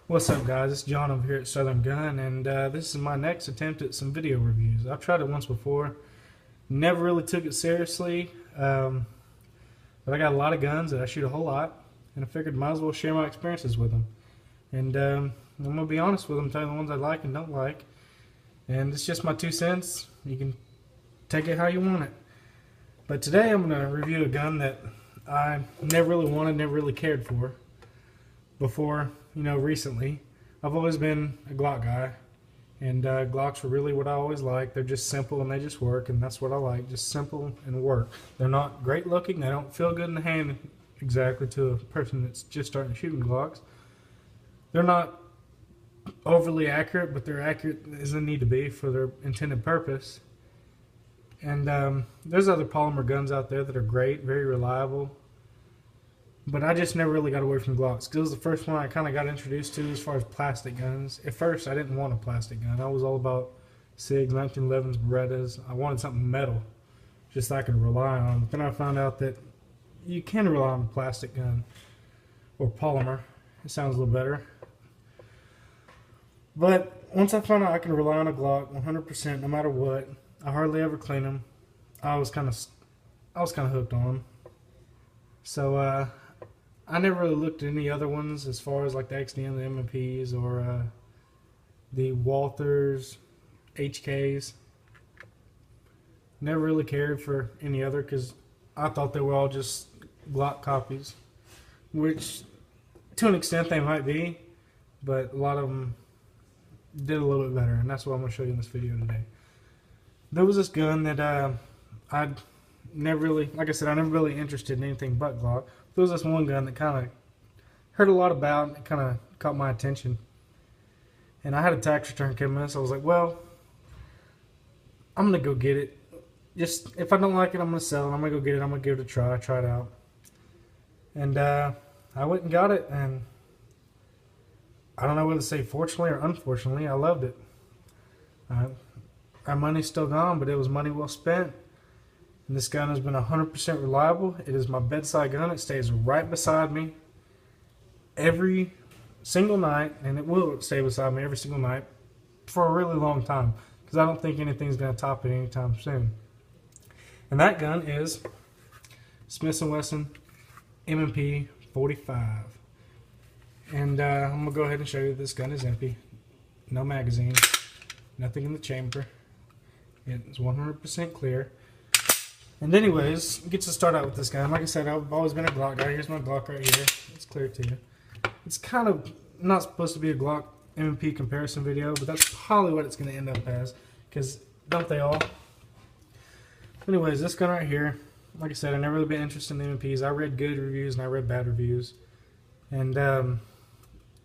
What's up, guys? It's John over here at Southern Gun, and this is my next attempt at some video reviews. I've tried it once before, never really took it seriously, but I got a lot of guns that I shoot a whole lot, and I figured might as well share my experiences with them. And I'm going to be honest with them, tell you the ones I like and don't like, and it's just my 2 cents. You can take it how you want it. But today I'm going to review a gun that I never really wanted, never really cared for before, recently. I've always been a Glock guy, and Glocks were really what I always liked. They're just simple and they just work, and that's what I like, just simple and work. They're not great looking, they don't feel good in the hand exactly to a person that's just starting shooting Glocks. They're not overly accurate, but they're accurate as they need to be for their intended purpose. And there's other polymer guns out there that are great, very reliable. But I just never really got away from Glocks, because it was the first one I kind of got introduced to as far as plastic guns. At first, I didn't want a plastic gun. I was all about SIGs, 1911s, Berettas. I wanted something metal, just so I could rely on. But then I found out that you can rely on a plastic gun, or polymer. It sounds a little better. But once I found out I can rely on a Glock 100% no matter what, I hardly ever clean them. I was kind of hooked on them. So I never really looked at any other ones as far as like the XDM, the M&Ps, or the Walthers, HKs. Never really cared for any other because I thought they were all just Glock copies, which to an extent they might be, but a lot of them did a little bit better, and that's what I'm going to show you in this video today. There was this gun that I'd never really, like I said, I never really interested in anything but Glock. There was this one gun that kind of heard a lot about, and it kind of caught my attention. And I had a tax return coming in, so I was like, well, I'm going to go get it. Just, if I don't like it, I'm going to sell it. I'm going to go get it. I'm going to give it a try. Try it out. And I went and got it, and I don't know whether to say fortunately or unfortunately, I loved it. Our money's still gone, but it was money well spent. And this gun has been 100% reliable. It is my bedside gun. It stays right beside me every single night, and it will stay beside me every single night for a really long time, because I don't think anything's going to top it anytime soon. And that gun is Smith & Wesson M&P 45. And I'm going to go ahead and show you this gun is empty. No magazine, nothing in the chamber. It's 100% clear. And anyways, get to start out with this gun. Like I said, I've always been a Glock guy. Here's my Glock right here. It's clear to you. It's kind of not supposed to be a Glock M&P comparison video, but that's probably what it's going to end up as, because don't they all? Anyways, this gun right here, like I said, I never really been interested in M&Ps. I read good reviews and I read bad reviews. And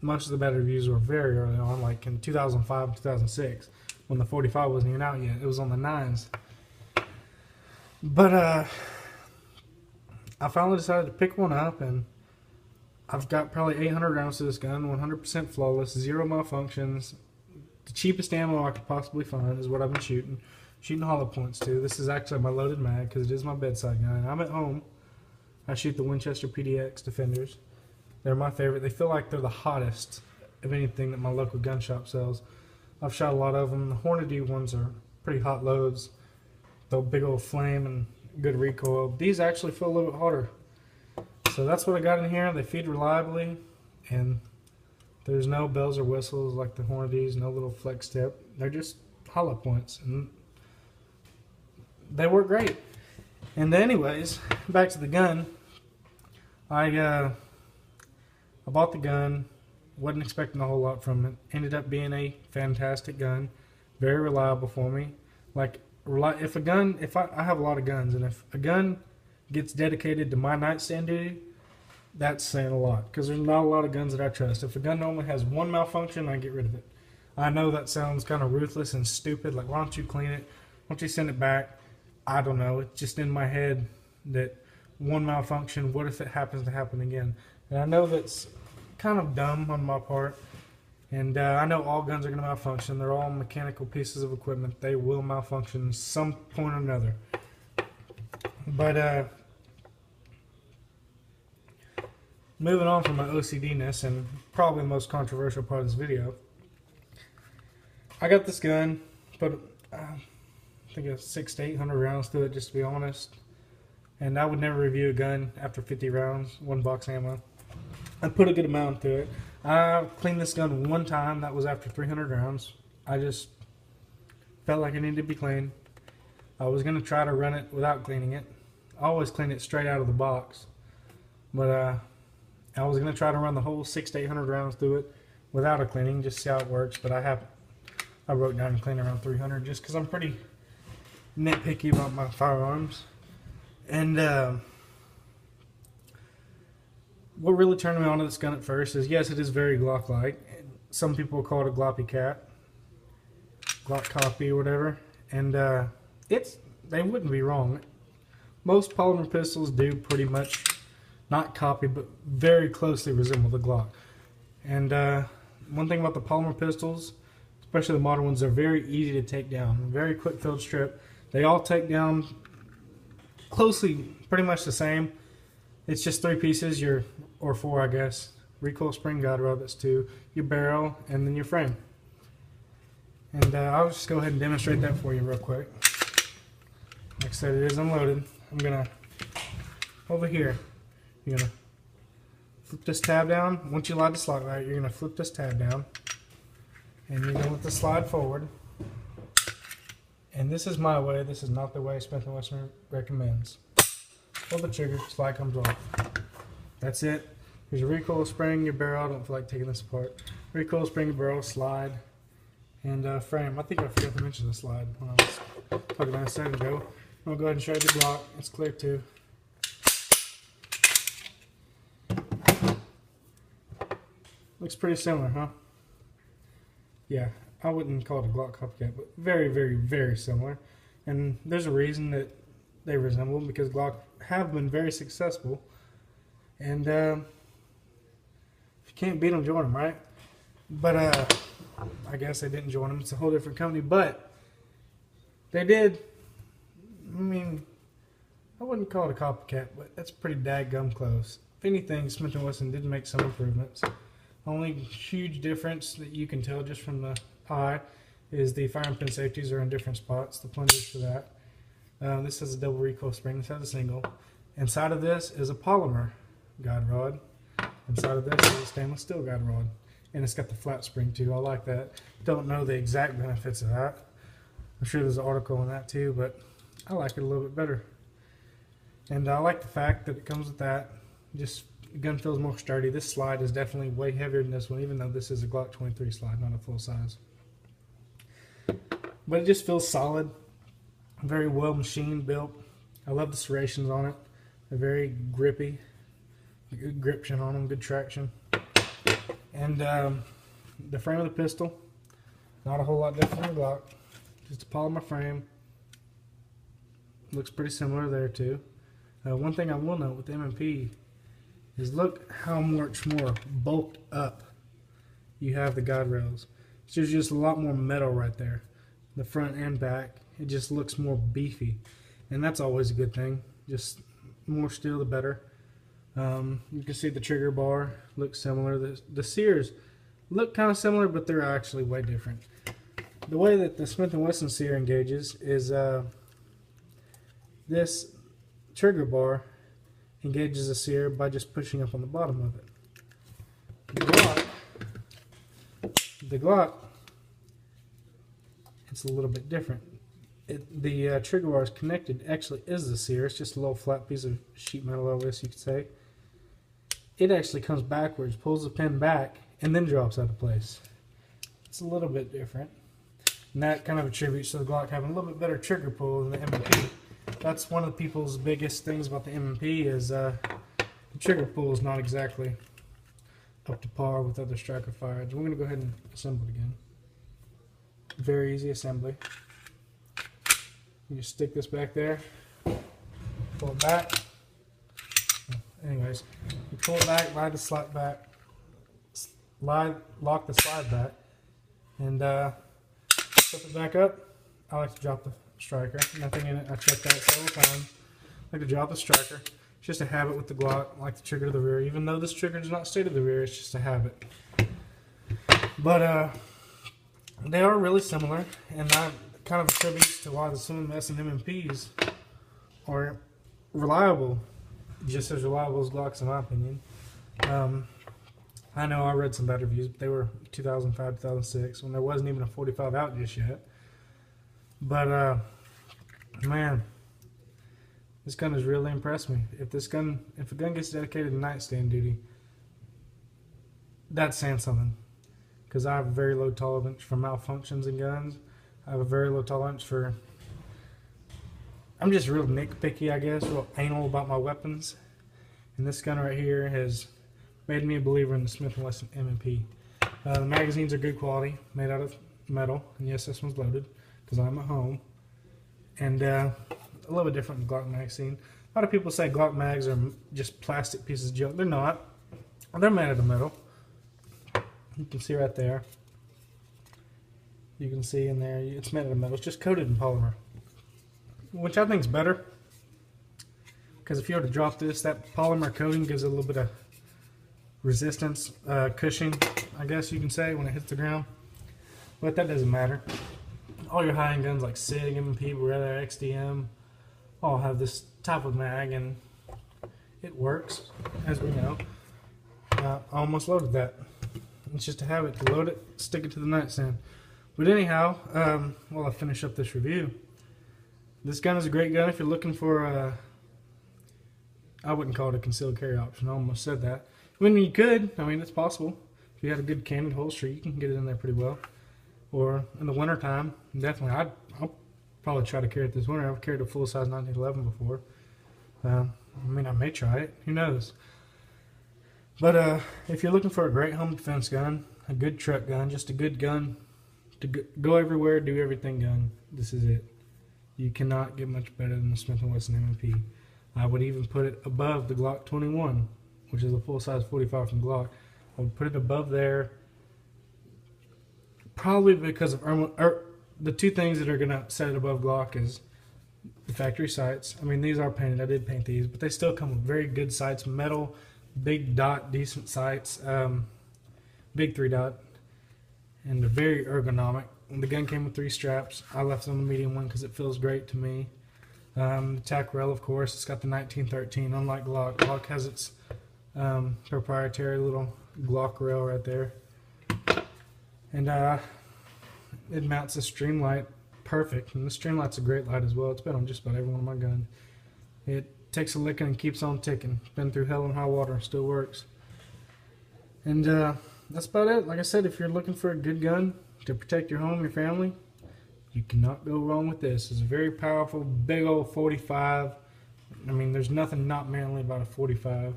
most of the bad reviews were very early on, like in 2005, 2006, when the 45 wasn't even out yet. It was on the 9s. But I finally decided to pick one up, and I've got probably 800 rounds to this gun, 100% flawless, 0 malfunctions. The cheapest ammo I could possibly find is what I've been shooting. Shooting hollow points too. This is actually my loaded mag because it is my bedside gun. I'm at home. I shoot the Winchester PDX Defenders. They're my favorite. They feel like they're the hottest of anything that my local gun shop sells. I've shot a lot of them. The Hornady ones are pretty hot loads. The big old flame and good recoil. These actually feel a little bit hotter. So that's what I got in here. They feed reliably, and there's no bells or whistles like the Hornadys, no little flex tip. They're just hollow points, and they work great. And anyways, back to the gun. I bought the gun, wasn't expecting a whole lot from it. Ended up being a fantastic gun, very reliable for me. Like, if I have a lot of guns, and if a gun gets dedicated to my nightstand duty, that's saying a lot, because there's not a lot of guns that I trust. If a gun only has one malfunction, I get rid of it. I know that sounds kind of ruthless and stupid, like, why don't you clean it? Why don't you send it back? I don't know. It's just in my head that one malfunction, what if it happens to happen again? And I know that's kind of dumb on my part. And I know all guns are going to malfunction. They're all mechanical pieces of equipment. They will malfunction at some point or another. But moving on from my OCD-ness and probably the most controversial part of this video. I got this gun, put I think it's 600 to 800 rounds to it, just to be honest. And I would never review a gun after 50 rounds, 1 box ammo. I put a good amount to it. I cleaned this gun one time, that was after 300 rounds. I just felt like it needed to be cleaned. I was going to try to run it without cleaning it. I always clean it straight out of the box. But I was going to try to run the whole 600 to 800 rounds through it without a cleaning, just see how it works. But I haven't. I wrote down to clean around 300 just because I'm pretty nitpicky about my firearms. And what really turned me on to this gun at first is, yes, it is very Glock-like. Some people call it a Gloppy Cat, Glock copy or whatever. And they wouldn't be wrong. Most polymer pistols do pretty much not copy, but very closely resemble the Glock. And one thing about the polymer pistols, especially the modern ones, they're very easy to take down. Very quick field strip. They all take down closely, pretty much the same. It's just 3 pieces, or 4, I guess. Recoil spring guide rod, that's 2. Your barrel, and then your frame. And I'll just go ahead and demonstrate that for you real quick. Like I said, it is unloaded. I'm gonna, over here, you're gonna flip this tab down. Once you light the slide light, you're gonna flip this tab down, and you're gonna let the slide forward. And this is my way. This is not the way Smith & Wesson recommends. Pull the trigger, slide comes off. That's it. Here's your recoil spring, your barrel. I don't feel like taking this apart. Recoil spring, your barrel, slide, and frame. I think I forgot to mention the slide when I was talking about a second ago. I'm gonna go ahead and show you the Glock. It's clear too. Looks pretty similar, huh? Yeah, I wouldn't call it a Glock copycat, but very, very, very similar. And there's a reason that they resemble, because Glock have been very successful. And if you can't beat them, join them, right? But I guess they didn't join them. It's a whole different company, but they did. I mean, I wouldn't call it a copycat, but that's pretty daggum close. If anything, Smith & Wesson did make some improvements. Only huge difference that you can tell just from the eye is the firing pin safeties are in different spots. The plungers for that. This has a double recoil spring. This has a single. Inside of this is a polymer guide rod. Inside of this is a stainless steel guide rod. And it's got the flat spring too. I like that. Don't know the exact benefits of that. I'm sure there's an article on that too, but I like it a little bit better. And I like the fact that it comes with that. Just the gun feels more sturdy. This slide is definitely way heavier than this one, even though this is a Glock 23 slide, not a full size. But it just feels solid. Very well machined, built. I love the serrations on it. They're very grippy. Good gription on them, good traction. And the frame of the pistol, not a whole lot different from the Glock. Just a polymer frame. Looks pretty similar there too. One thing I will note with the M&P is look how much more bulked up you have the guide rails. So there's just a lot more metal right there. The front and back, it just looks more beefy. And that's always a good thing. Just more steel the better. You can see the trigger bar looks similar. The sears look kind of similar, but they're actually way different. The way that the Smith & Wesson sear engages is this trigger bar engages the sear by just pushing up on the bottom of it. The Glock, it's a little bit different. The trigger bar is connected, actually is the sear. It's just a little flat piece of sheet metal, I guess you could say. It actually comes backwards, pulls the pin back, and then drops out of place. It's a little bit different. And that kind of attributes to the Glock having a little bit better trigger pull than the M&P. That's one of the people's biggest things about the M&P is the trigger pull is not exactly up to par with other striker firearms. We're going to go ahead and assemble it again. Very easy assembly. You just stick this back there, pull it back. Anyways, you pull it back, slide the slide back, lock the slide back, and flip it back up. I like to drop the striker. Nothing in it. I checked that several times. I like to drop the striker. It's just a habit with the Glock, like the trigger to the rear. Even though this trigger does not stay to the rear, it's just a habit. But they are really similar, and that kind of attributes to why the Swim & Mess and M&Ps are reliable, just as reliable as Glocks in my opinion. I know I read some bad reviews, but they were 2005, 2006, when there wasn't even a 45 out just yet. But man, this gun has really impressed me. If a gun gets dedicated to nightstand duty, that's saying something. Because I have a very low tolerance for malfunctions in guns. I have a very low tolerance for... I'm just real nitpicky, I guess, real anal about my weapons. And this gun right here has made me a believer in the Smith & Wesson M&P. The magazines are good quality, made out of metal. And yes, this one's loaded, because I'm at home. And a little bit different than Glock magazine. A lot of people say Glock mags are just plastic pieces of junk. They're not. They're made out of metal. You can see right there. You can see in there, it's made out of metal. It's just coated in polymer, which I think is better. Because if you were to drop this, that polymer coating gives it a little bit of resistance, cushion, I guess you can say, when it hits the ground. But that doesn't matter. All your high-end guns like SIG, M&P, Beretta, XDM all have this type of mag, and it works, as we know. I almost loaded that. It's just a habit to load it, stick it to the nightstand. But anyhow, while I finish up this review, this gun is a great gun if you're looking for I wouldn't call it a concealed carry option. I almost said that. I mean, you could. I mean, it's possible. If you had a good candid holster, you can get it in there pretty well. Or in the winter time, definitely. I'll probably try to carry it this winter. I've carried a full-size 1911 before. I mean, I may try it. Who knows? But if you're looking for a great home defense gun, a good truck gun, just a good gun to go everywhere, do everything gun, this is it. You cannot get much better than the Smith & Wesson M&P. I would even put it above the Glock 21, which is a full-size 45 from Glock. I would put it above there, probably because of the two things that are going to set it above Glock is the factory sights. I mean, these are painted. I did paint these, but they still come with very good sights, metal, big dot, decent sights, big 3-dot, and they're very ergonomic. The gun came with 3 straps. I left it on the medium one because it feels great to me. The tack rail, of course, it's got the 1913. Unlike Glock, Glock has its proprietary little Glock rail right there, and it mounts a stream light perfect. And the stream light's a great light as well. It's been on just about every one of my guns. It takes a licking and keeps on ticking. Been through hell and high water, still works. And that's about it. Like I said, if you're looking for a good gun to protect your home, your family, you cannot go wrong with this. It's a very powerful, big old 45. I mean, there's nothing not manly about a 45.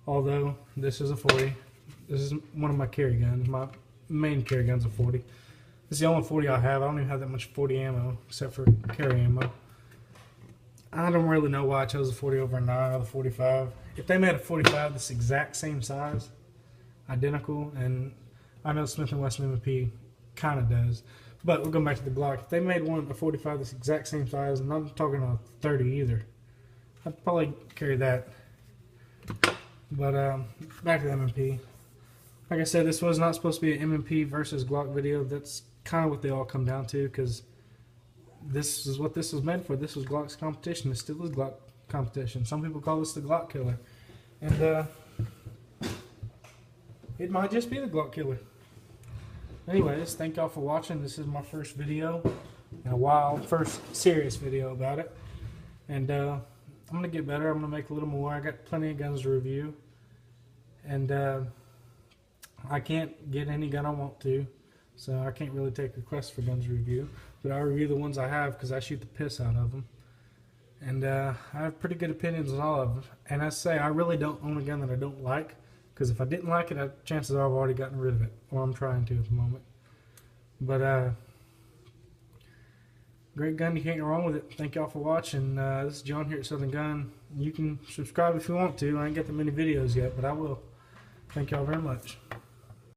Although, this is a 40. This is one of my carry guns. My main carry gun's a 40. This is the only 40 I have. I don't even have that much 40 ammo, except for carry ammo. I don't really know why I chose the 40 over a 9 or the 45. If they made a 45 this exact same size, identical, and I know Smith & Wesson M&P kind of does, but we'll go back to the Glock. If they made one a 45 this exact same size, and I'm talking a 30 either, I'd probably carry that. But back to the M&P. Like I said, this was not supposed to be an M&P versus Glock video. That's kind of what they all come down to, because this is what this was meant for. This was Glock's competition. It still is Glock competition. Some people call this the Glock killer. And it might just be the Glock killer. Anyways, thank y'all for watching. This is my first video in a while. First serious video about it. And I'm going to get better. I'm going to make a little more. I got plenty of guns to review. And I can't get any gun I want to. So I can't really take requests for guns to review. But I review the ones I have because I shoot the piss out of them. And I have pretty good opinions on all of them. And I say I really don't own a gun that I don't like. Because if I didn't like it, chances are I've already gotten rid of it. Or I'm trying to at the moment. But great gun, you can't go wrong with it. Thank y'all for watching. This is John here at Southern Gun. You can subscribe if you want to. I ain't got that many videos yet, but I will. Thank y'all very much.